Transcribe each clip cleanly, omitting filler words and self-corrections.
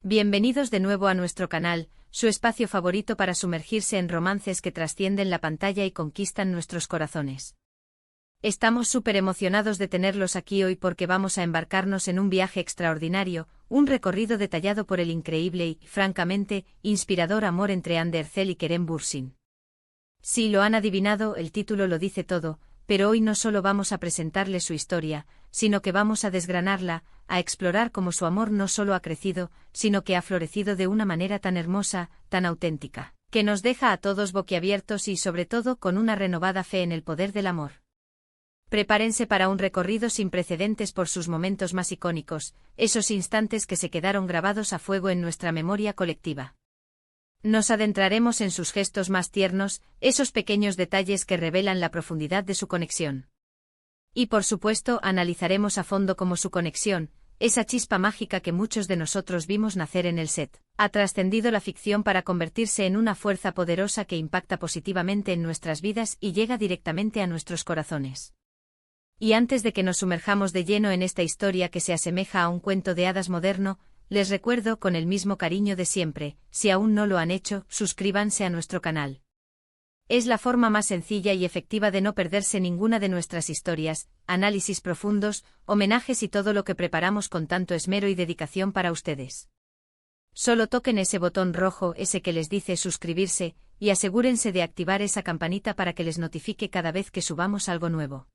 Bienvenidos de nuevo a nuestro canal, su espacio favorito para sumergirse en romances que trascienden la pantalla y conquistan nuestros corazones. Estamos súper emocionados de tenerlos aquí hoy porque vamos a embarcarnos en un viaje extraordinario, un recorrido detallado por el increíble y, francamente, inspirador amor entre Ander Zel y Kerem Bürsin. Si lo han adivinado, el título lo dice todo, pero hoy no solo vamos a presentarles su historia, sino que vamos a desgranarla, a explorar cómo su amor no solo ha crecido, sino que ha florecido de una manera tan hermosa, tan auténtica, que nos deja a todos boquiabiertos y sobre todo con una renovada fe en el poder del amor. Prepárense para un recorrido sin precedentes por sus momentos más icónicos, esos instantes que se quedaron grabados a fuego en nuestra memoria colectiva. Nos adentraremos en sus gestos más tiernos, esos pequeños detalles que revelan la profundidad de su conexión. Y por supuesto analizaremos a fondo cómo su conexión, esa chispa mágica que muchos de nosotros vimos nacer en el set, ha trascendido la ficción para convertirse en una fuerza poderosa que impacta positivamente en nuestras vidas y llega directamente a nuestros corazones. Y antes de que nos sumerjamos de lleno en esta historia que se asemeja a un cuento de hadas moderno, les recuerdo con el mismo cariño de siempre, si aún no lo han hecho, suscríbanse a nuestro canal. Es la forma más sencilla y efectiva de no perderse ninguna de nuestras historias, análisis profundos, homenajes y todo lo que preparamos con tanto esmero y dedicación para ustedes. Solo toquen ese botón rojo, ese que les dice suscribirse, y asegúrense de activar esa campanita para que les notifique cada vez que subamos algo nuevo.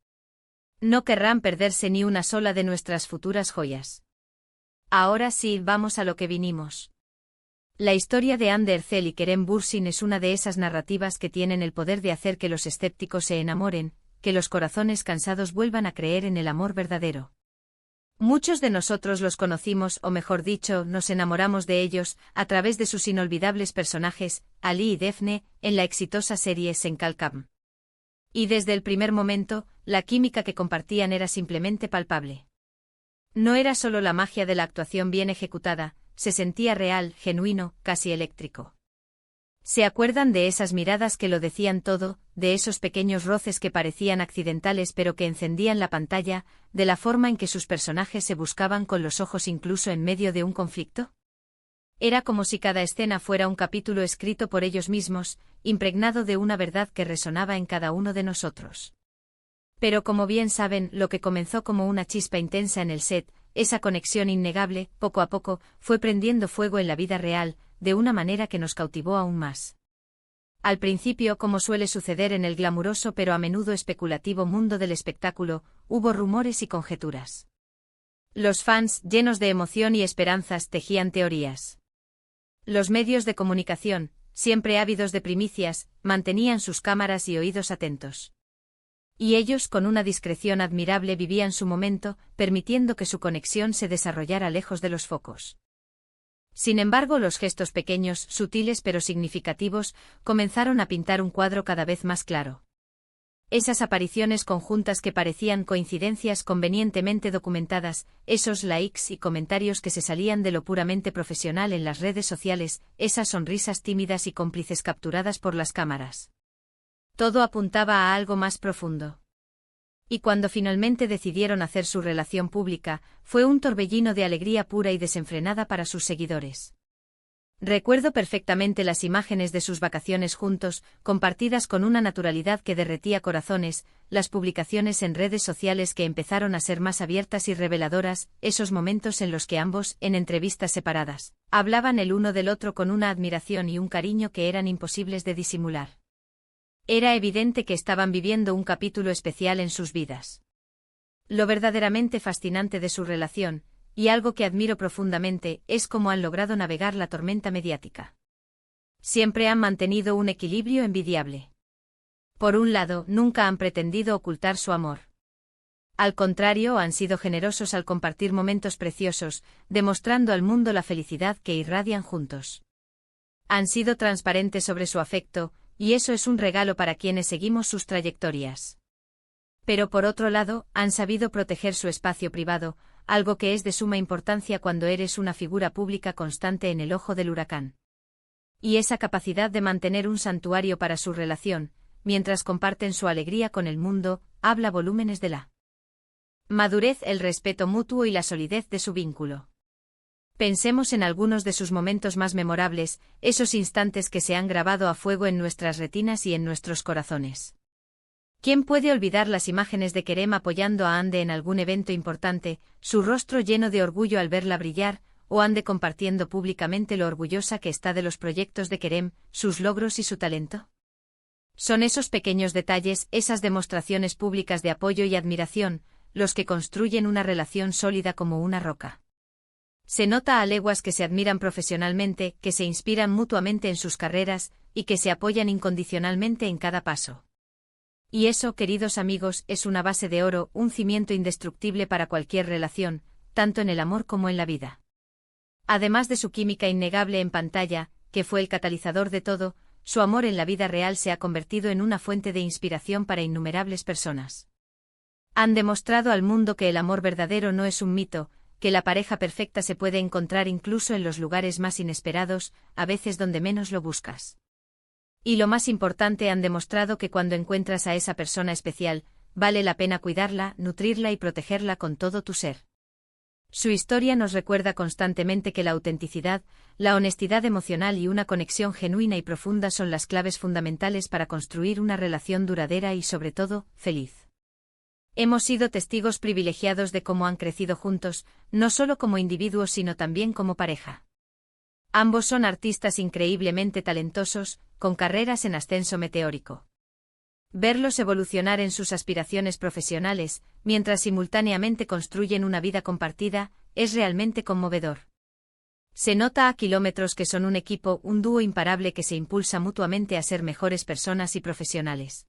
No querrán perderse ni una sola de nuestras futuras joyas. Ahora sí, vamos a lo que vinimos. La historia de Ander Zel y Kerem Bürsin es una de esas narrativas que tienen el poder de hacer que los escépticos se enamoren, que los corazones cansados vuelvan a creer en el amor verdadero. Muchos de nosotros los conocimos, o mejor dicho, nos enamoramos de ellos, a través de sus inolvidables personajes, Ali y Defne, en la exitosa serie Senkalkam. Y desde el primer momento, la química que compartían era simplemente palpable. No era solo la magia de la actuación bien ejecutada, se sentía real, genuino, casi eléctrico. ¿Se acuerdan de esas miradas que lo decían todo, de esos pequeños roces que parecían accidentales pero que encendían la pantalla, de la forma en que sus personajes se buscaban con los ojos incluso en medio de un conflicto? Era como si cada escena fuera un capítulo escrito por ellos mismos, impregnado de una verdad que resonaba en cada uno de nosotros. Pero como bien saben, lo que comenzó como una chispa intensa en el set, esa conexión innegable, poco a poco, fue prendiendo fuego en la vida real, de una manera que nos cautivó aún más. Al principio, como suele suceder en el glamuroso pero a menudo especulativo mundo del espectáculo, hubo rumores y conjeturas. Los fans, llenos de emoción y esperanzas, tejían teorías. Los medios de comunicación, siempre ávidos de primicias, mantenían sus cámaras y oídos atentos. Y ellos, con una discreción admirable, vivían su momento, permitiendo que su conexión se desarrollara lejos de los focos. Sin embargo, los gestos pequeños, sutiles pero significativos, comenzaron a pintar un cuadro cada vez más claro. Esas apariciones conjuntas que parecían coincidencias convenientemente documentadas, esos likes y comentarios que se salían de lo puramente profesional en las redes sociales, esas sonrisas tímidas y cómplices capturadas por las cámaras. Todo apuntaba a algo más profundo. Y cuando finalmente decidieron hacer su relación pública, fue un torbellino de alegría pura y desenfrenada para sus seguidores. Recuerdo perfectamente las imágenes de sus vacaciones juntos, compartidas con una naturalidad que derretía corazones, las publicaciones en redes sociales que empezaron a ser más abiertas y reveladoras, esos momentos en los que ambos, en entrevistas separadas, hablaban el uno del otro con una admiración y un cariño que eran imposibles de disimular. Era evidente que estaban viviendo un capítulo especial en sus vidas. Lo verdaderamente fascinante de su relación, y algo que admiro profundamente, es cómo han logrado navegar la tormenta mediática. Siempre han mantenido un equilibrio envidiable. Por un lado, nunca han pretendido ocultar su amor. Al contrario, han sido generosos al compartir momentos preciosos, demostrando al mundo la felicidad que irradian juntos. Han sido transparentes sobre su afecto, y eso es un regalo para quienes seguimos sus trayectorias. Pero por otro lado, han sabido proteger su espacio privado, algo que es de suma importancia cuando eres una figura pública constante en el ojo del huracán. Y esa capacidad de mantener un santuario para su relación, mientras comparten su alegría con el mundo, habla volúmenes de la madurez, el respeto mutuo y la solidez de su vínculo. Pensemos en algunos de sus momentos más memorables, esos instantes que se han grabado a fuego en nuestras retinas y en nuestros corazones. ¿Quién puede olvidar las imágenes de Kerem apoyando a Hande en algún evento importante, su rostro lleno de orgullo al verla brillar, o Hande compartiendo públicamente lo orgullosa que está de los proyectos de Kerem, sus logros y su talento? Son esos pequeños detalles, esas demostraciones públicas de apoyo y admiración, los que construyen una relación sólida como una roca. Se nota a leguas que se admiran profesionalmente, que se inspiran mutuamente en sus carreras, y que se apoyan incondicionalmente en cada paso. Y eso, queridos amigos, es una base de oro, un cimiento indestructible para cualquier relación, tanto en el amor como en la vida. Además de su química innegable en pantalla, que fue el catalizador de todo, su amor en la vida real se ha convertido en una fuente de inspiración para innumerables personas. Han demostrado al mundo que el amor verdadero no es un mito, que la pareja perfecta se puede encontrar incluso en los lugares más inesperados, a veces donde menos lo buscas. Y lo más importante, han demostrado que cuando encuentras a esa persona especial, vale la pena cuidarla, nutrirla y protegerla con todo tu ser. Su historia nos recuerda constantemente que la autenticidad, la honestidad emocional y una conexión genuina y profunda son las claves fundamentales para construir una relación duradera y, sobre todo, feliz. Hemos sido testigos privilegiados de cómo han crecido juntos, no solo como individuos sino también como pareja. Ambos son artistas increíblemente talentosos, con carreras en ascenso meteórico. Verlos evolucionar en sus aspiraciones profesionales, mientras simultáneamente construyen una vida compartida, es realmente conmovedor. Se nota a kilómetros que son un equipo, un dúo imparable que se impulsa mutuamente a ser mejores personas y profesionales.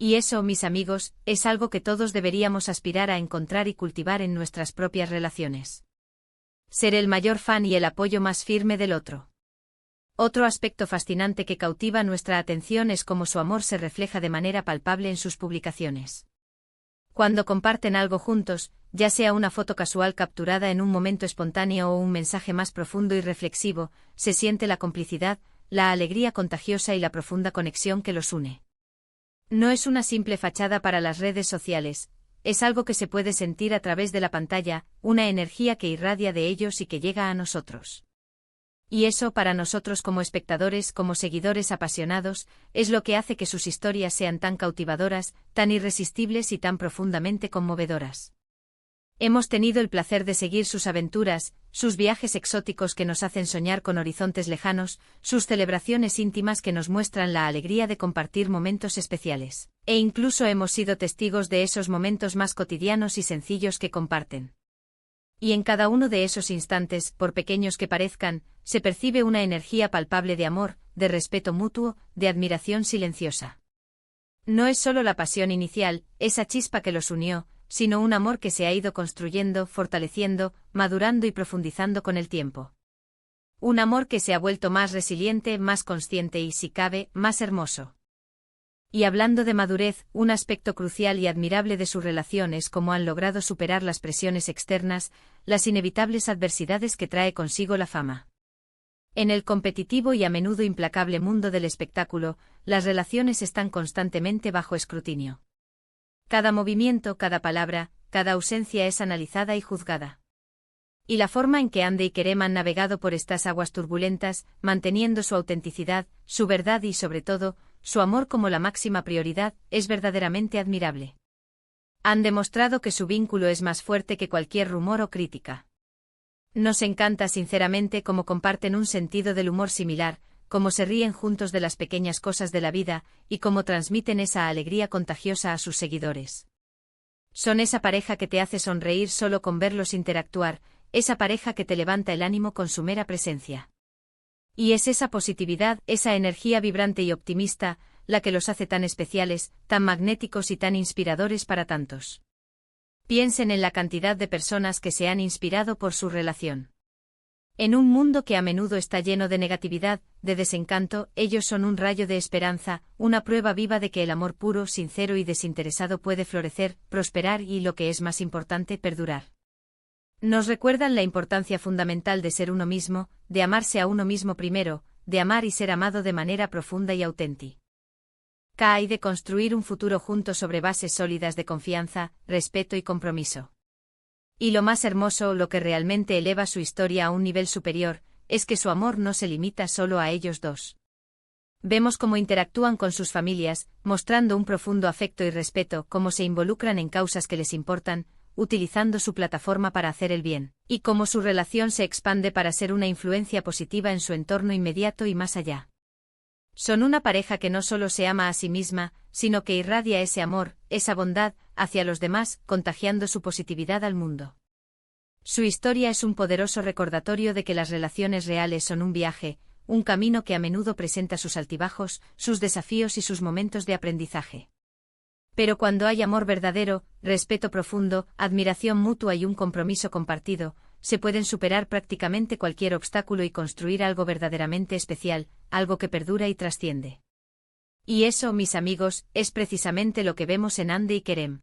Y eso, mis amigos, es algo que todos deberíamos aspirar a encontrar y cultivar en nuestras propias relaciones. Ser el mayor fan y el apoyo más firme del otro. Otro aspecto fascinante que cautiva nuestra atención es cómo su amor se refleja de manera palpable en sus publicaciones. Cuando comparten algo juntos, ya sea una foto casual capturada en un momento espontáneo o un mensaje más profundo y reflexivo, se siente la complicidad, la alegría contagiosa y la profunda conexión que los une. No es una simple fachada para las redes sociales, es algo que se puede sentir a través de la pantalla, una energía que irradia de ellos y que llega a nosotros. Y eso, para nosotros como espectadores, como seguidores apasionados, es lo que hace que sus historias sean tan cautivadoras, tan irresistibles y tan profundamente conmovedoras. Hemos tenido el placer de seguir sus aventuras, sus viajes exóticos que nos hacen soñar con horizontes lejanos, sus celebraciones íntimas que nos muestran la alegría de compartir momentos especiales. E incluso hemos sido testigos de esos momentos más cotidianos y sencillos que comparten. Y en cada uno de esos instantes, por pequeños que parezcan, se percibe una energía palpable de amor, de respeto mutuo, de admiración silenciosa. No es solo la pasión inicial, esa chispa que los unió, sino un amor que se ha ido construyendo, fortaleciendo, madurando y profundizando con el tiempo. Un amor que se ha vuelto más resiliente, más consciente y, si cabe, más hermoso. Y hablando de madurez, un aspecto crucial y admirable de su relación es cómo han logrado superar las presiones externas, las inevitables adversidades que trae consigo la fama. En el competitivo y a menudo implacable mundo del espectáculo, las relaciones están constantemente bajo escrutinio. Cada movimiento, cada palabra, cada ausencia es analizada y juzgada. Y la forma en que Hande y Kerem han navegado por estas aguas turbulentas, manteniendo su autenticidad, su verdad y, sobre todo, su amor como la máxima prioridad, es verdaderamente admirable. Han demostrado que su vínculo es más fuerte que cualquier rumor o crítica. Nos encanta sinceramente cómo comparten un sentido del humor similar, cómo se ríen juntos de las pequeñas cosas de la vida, y cómo transmiten esa alegría contagiosa a sus seguidores. Son esa pareja que te hace sonreír solo con verlos interactuar, esa pareja que te levanta el ánimo con su mera presencia. Y es esa positividad, esa energía vibrante y optimista, la que los hace tan especiales, tan magnéticos y tan inspiradores para tantos. Piensen en la cantidad de personas que se han inspirado por su relación. En un mundo que a menudo está lleno de negatividad, de desencanto, ellos son un rayo de esperanza, una prueba viva de que el amor puro, sincero y desinteresado puede florecer, prosperar y, lo que es más importante, perdurar. Nos recuerdan la importancia fundamental de ser uno mismo, de amarse a uno mismo primero, de amar y ser amado de manera profunda y auténtica. Y de construir un futuro juntos sobre bases sólidas de confianza, respeto y compromiso. Y lo más hermoso, lo que realmente eleva su historia a un nivel superior, es que su amor no se limita solo a ellos dos. Vemos cómo interactúan con sus familias, mostrando un profundo afecto y respeto, cómo se involucran en causas que les importan, utilizando su plataforma para hacer el bien, y cómo su relación se expande para ser una influencia positiva en su entorno inmediato y más allá. Son una pareja que no solo se ama a sí misma, sino que irradia ese amor, esa bondad, hacia los demás, contagiando su positividad al mundo. Su historia es un poderoso recordatorio de que las relaciones reales son un viaje, un camino que a menudo presenta sus altibajos, sus desafíos y sus momentos de aprendizaje. Pero cuando hay amor verdadero, respeto profundo, admiración mutua y un compromiso compartido, se pueden superar prácticamente cualquier obstáculo y construir algo verdaderamente especial, algo que perdura y trasciende. Y eso, mis amigos, es precisamente lo que vemos en Andy y Kerem.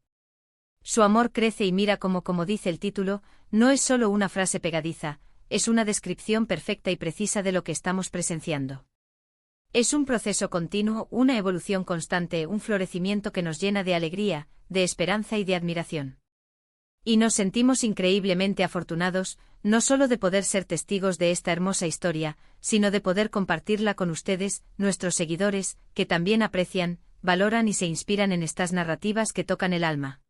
Su amor crece y mira como dice el título, no es solo una frase pegadiza, es una descripción perfecta y precisa de lo que estamos presenciando. Es un proceso continuo, una evolución constante, un florecimiento que nos llena de alegría, de esperanza y de admiración. Y nos sentimos increíblemente afortunados, no solo de poder ser testigos de esta hermosa historia, sino de poder compartirla con ustedes, nuestros seguidores, que también aprecian, valoran y se inspiran en estas narrativas que tocan el alma.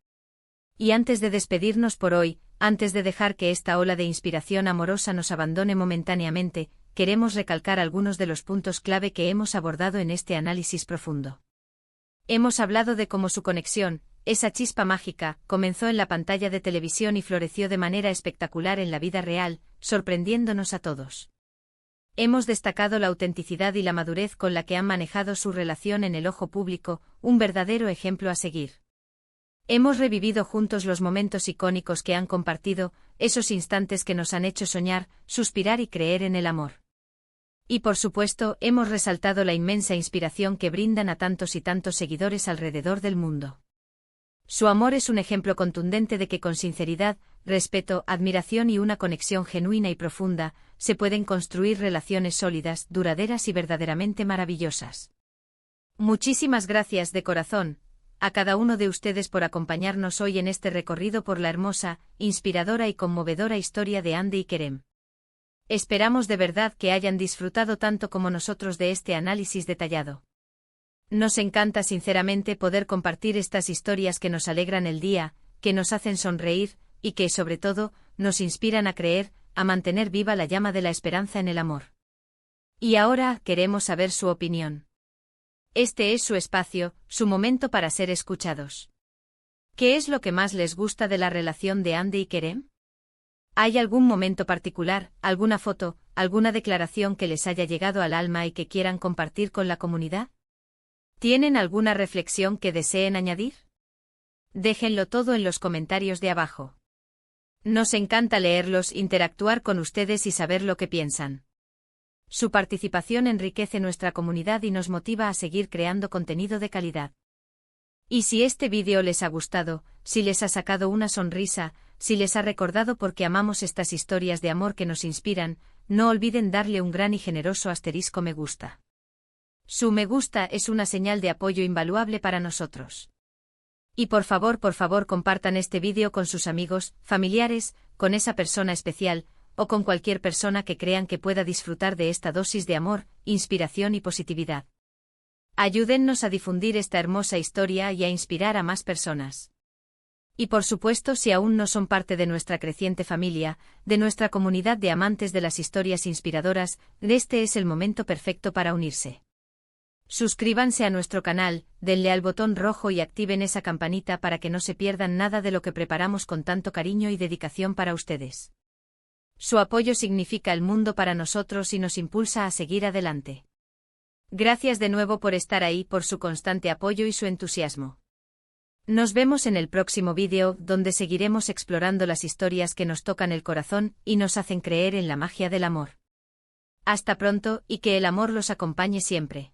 Y antes de despedirnos por hoy, antes de dejar que esta ola de inspiración amorosa nos abandone momentáneamente, queremos recalcar algunos de los puntos clave que hemos abordado en este análisis profundo. Hemos hablado de cómo su conexión, esa chispa mágica, comenzó en la pantalla de televisión y floreció de manera espectacular en la vida real, sorprendiéndonos a todos. Hemos destacado la autenticidad y la madurez con la que han manejado su relación en el ojo público, un verdadero ejemplo a seguir. Hemos revivido juntos los momentos icónicos que han compartido, esos instantes que nos han hecho soñar, suspirar y creer en el amor. Y por supuesto, hemos resaltado la inmensa inspiración que brindan a tantos y tantos seguidores alrededor del mundo. Su amor es un ejemplo contundente de que con sinceridad, respeto, admiración y una conexión genuina y profunda, se pueden construir relaciones sólidas, duraderas y verdaderamente maravillosas. Muchísimas gracias de corazón a cada uno de ustedes por acompañarnos hoy en este recorrido por la hermosa, inspiradora y conmovedora historia de Andy y Kerem. Esperamos de verdad que hayan disfrutado tanto como nosotros de este análisis detallado. Nos encanta sinceramente poder compartir estas historias que nos alegran el día, que nos hacen sonreír, y que, sobre todo, nos inspiran a creer, a mantener viva la llama de la esperanza en el amor. Y ahora queremos saber su opinión. Este es su espacio, su momento para ser escuchados. ¿Qué es lo que más les gusta de la relación de Andy y Kerem? ¿Hay algún momento particular, alguna foto, alguna declaración que les haya llegado al alma y que quieran compartir con la comunidad? ¿Tienen alguna reflexión que deseen añadir? Déjenlo todo en los comentarios de abajo. Nos encanta leerlos, interactuar con ustedes y saber lo que piensan. Su participación enriquece nuestra comunidad y nos motiva a seguir creando contenido de calidad. Y si este vídeo les ha gustado, si les ha sacado una sonrisa, si les ha recordado por qué amamos estas historias de amor que nos inspiran, no olviden darle un gran y generoso asterisco me gusta. Su me gusta es una señal de apoyo invaluable para nosotros. Y por favor compartan este vídeo con sus amigos, familiares, con esa persona especial, o con cualquier persona que crean que pueda disfrutar de esta dosis de amor, inspiración y positividad. Ayúdennos a difundir esta hermosa historia y a inspirar a más personas. Y por supuesto, si aún no son parte de nuestra creciente familia, de nuestra comunidad de amantes de las historias inspiradoras, este es el momento perfecto para unirse. Suscríbanse a nuestro canal, denle al botón rojo y activen esa campanita para que no se pierdan nada de lo que preparamos con tanto cariño y dedicación para ustedes. Su apoyo significa el mundo para nosotros y nos impulsa a seguir adelante. Gracias de nuevo por estar ahí, por su constante apoyo y su entusiasmo. Nos vemos en el próximo vídeo, donde seguiremos explorando las historias que nos tocan el corazón y nos hacen creer en la magia del amor. Hasta pronto y que el amor los acompañe siempre.